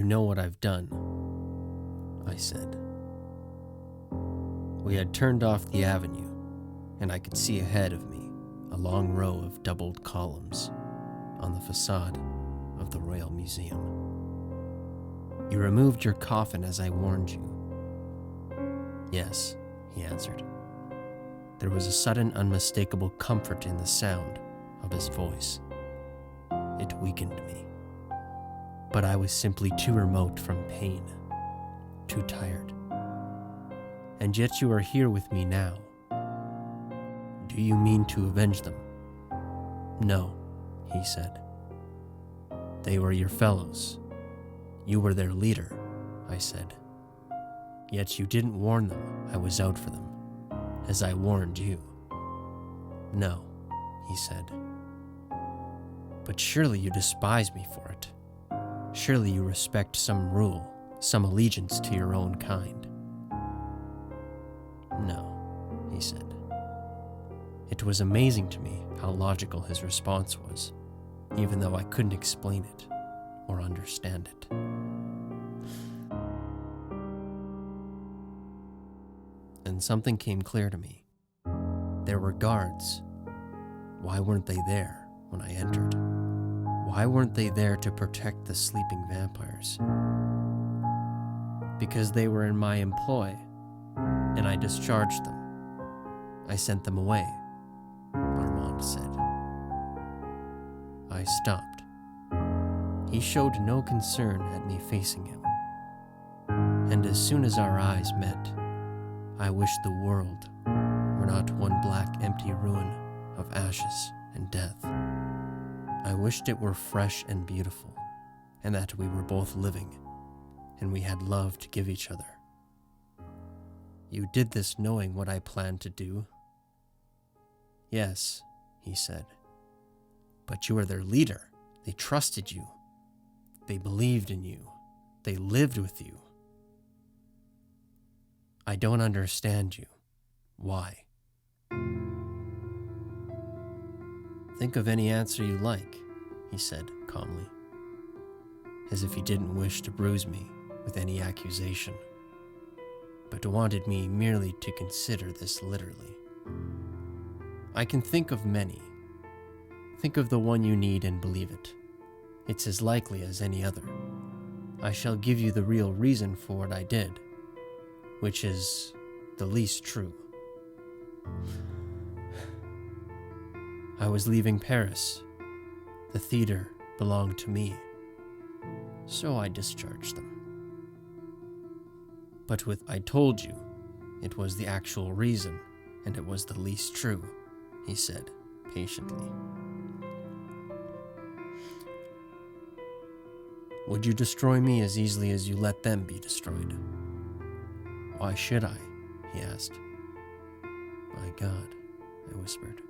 know what I've done," I said. We had turned off the avenue, and I could see ahead of me a long row of doubled columns on the facade of the Royal Museum. "You removed your coffin as I warned you." "Yes," he answered. There was a sudden, unmistakable comfort in the sound of his voice. It weakened me. But I was simply too remote from pain, too tired. "And yet you are here with me now. Do you mean to avenge them?" "No," he said. "They were your fellows. You were their leader," I said. "Yet you didn't warn them I was out for them, as I warned you." "No," he said. "But surely you despise me for it. Surely you respect some rule, some allegiance to your own kind." "No," he said. It was amazing to me how logical his response was, even though I couldn't explain it or understand it. And something came clear to me. There were guards. Why weren't they there when I entered? Why weren't they there to protect the sleeping vampires? "Because they were in my employ, and I discharged them. I sent them away," Armand said. I stopped. He showed no concern at me facing him. And as soon as our eyes met, I wished the world were not one black, empty ruin of ashes and death. I wished it were fresh and beautiful, and that we were both living, and we had love to give each other. "You did this knowing what I planned to do?" "Yes," he said. "But you were their leader. They trusted you. They believed in you. They lived with you." "I don't understand you. Why?" "Think of any answer you like," he said calmly, as if he didn't wish to bruise me with any accusation, but wanted me merely to consider this literally. "I can think of many. Think of the one you need and believe it. It's as likely as any other. I shall give you the real reason for what I did, which is the least true. I was leaving Paris. The theater belonged to me, so I discharged them. But with I told you, it was the actual reason, and it was the least true," he said patiently. "Would you destroy me as easily as you let them be destroyed?" "Why should I?" he asked. "My God," I whispered.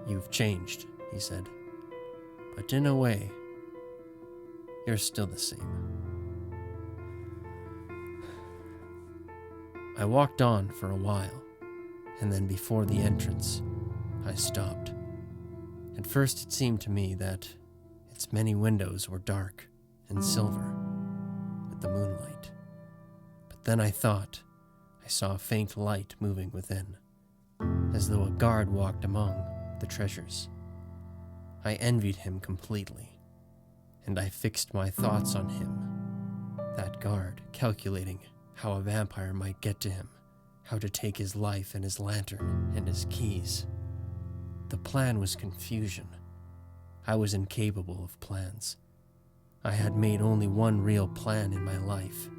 "You've changed," he said, "but in a way, you're still the same." I walked on for a while, and then before the entrance, I stopped. At first it seemed to me that its many windows were dark and silver with the moonlight. But then I thought I saw a faint light moving within, as though a guard walked among the treasures. I envied him completely, and I fixed my thoughts on him, that guard, calculating how a vampire might get to him, how to take his life and his lantern and his keys. The plan was confusion. I was incapable of plans. I had made only one real plan in my life,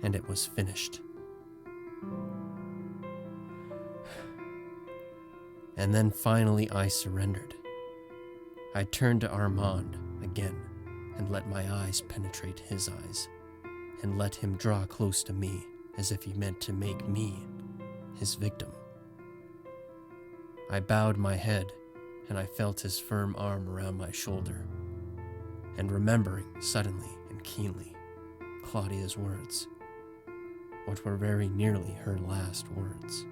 and it was finished. And then finally I surrendered. I turned to Armand again and let my eyes penetrate his eyes, and let him draw close to me as if he meant to make me his victim. I bowed my head, and I felt his firm arm around my shoulder, and remembering suddenly and keenly Claudia's words, what were very nearly her last words,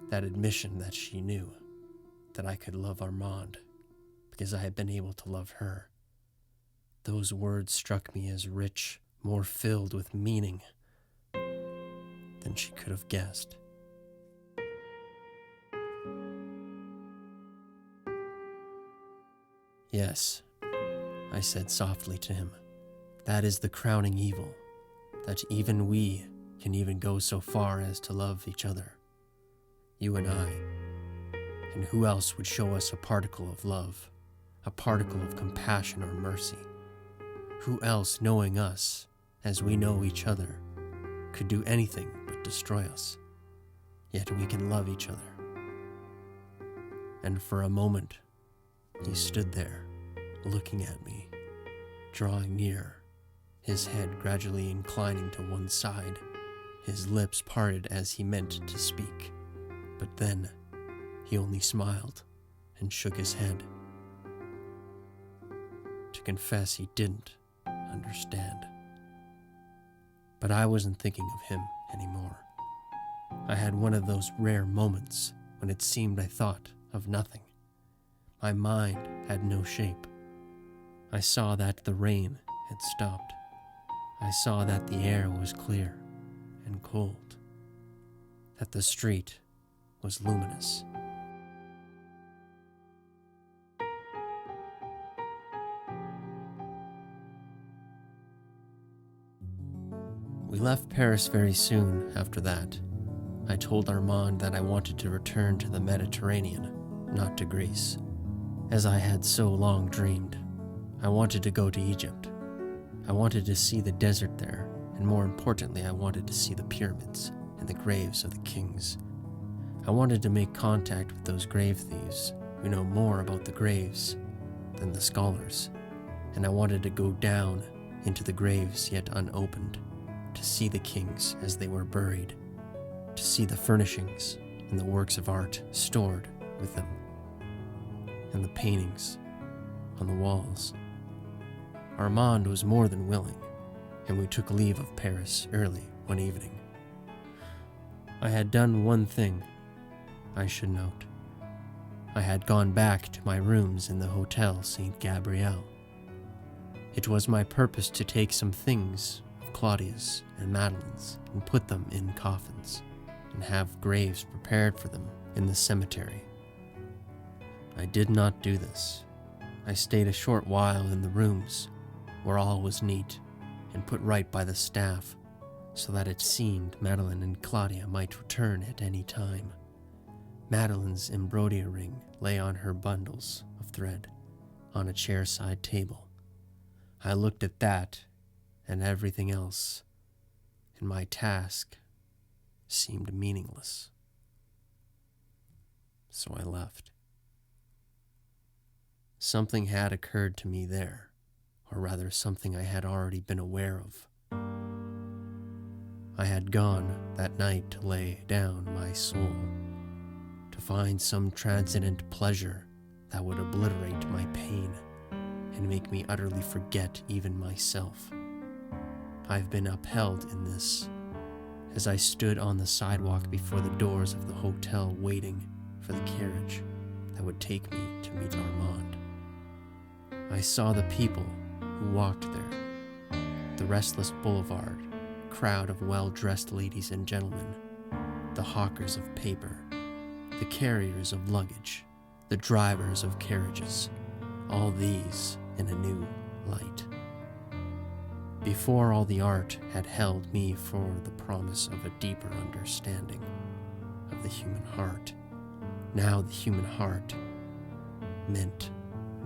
that admission that she knew that I could love Armand because I had been able to love her, those words struck me as rich, more filled with meaning than she could have guessed. Yes, I said softly to him, that is the crowning evil, that even we can even go so far as to love each other. You and I. And who else would show us a particle of love, a particle of compassion or mercy? Who else, knowing us as we know each other, could do anything but destroy us? Yet we can love each other. And for a moment, he stood there, looking at me, drawing near, his head gradually inclining to one side, his lips parted as he meant to speak. But then, he only smiled and shook his head. To confess, he didn't understand. But I wasn't thinking of him anymore. I had one of those rare moments when it seemed I thought of nothing. My mind had no shape. I saw that the rain had stopped. I saw that the air was clear and cold, that the street was luminous. We left Paris very soon after that. I told Armand that I wanted to return to the Mediterranean, not to Greece, as I had so long dreamed. I wanted to go to Egypt. I wanted to see the desert there, and more importantly, I wanted to see the pyramids and the graves of the kings. I wanted to make contact with those grave thieves who know more about the graves than the scholars, and I wanted to go down into the graves yet unopened, to see the kings as they were buried, to see the furnishings and the works of art stored with them, and the paintings on the walls. Armand was more than willing, and we took leave of Paris early one evening. I had done one thing, I should note. I had gone back to my rooms in the Hotel St. Gabriel. It was my purpose to take some things of Claudia's and Madeline's and put them in coffins, and have graves prepared for them in the cemetery. I did not do this. I stayed a short while in the rooms, where all was neat and put right by the staff, so that it seemed Madeline and Claudia might return at any time. Madeline's embroidery ring lay on her bundles of thread on a chairside table. I looked at that and everything else, and my task seemed meaningless. So I left. Something had occurred to me there, or rather something I had already been aware of. I had gone that night to lay down my soul, to find some transcendent pleasure that would obliterate my pain and make me utterly forget even myself. I've been upheld in this, as I stood on the sidewalk before the doors of the hotel waiting for the carriage that would take me to meet Armand. I saw the people who walked there, the restless boulevard, crowd of well-dressed ladies and gentlemen, the hawkers of paper, the carriers of luggage, the drivers of carriages, all these in a new light. Before, all the art had held me for the promise of a deeper understanding of the human heart. Now the human heart meant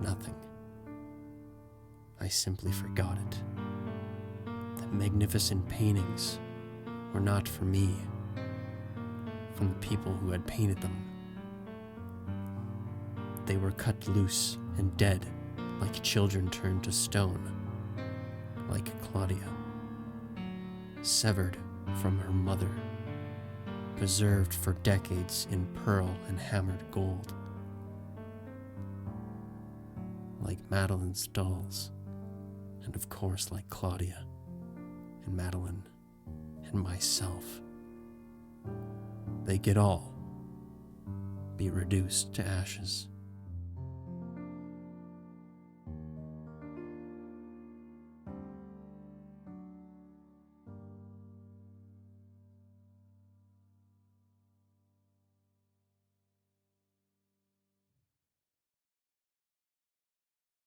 nothing. I simply forgot it. The magnificent paintings were not for me, from the people who had painted them. They were cut loose and dead, like children turned to stone, like Claudia, severed from her mother, preserved for decades in pearl and hammered gold, like Madeline's dolls, and of course like Claudia and Madeline and myself. They could all be reduced to ashes.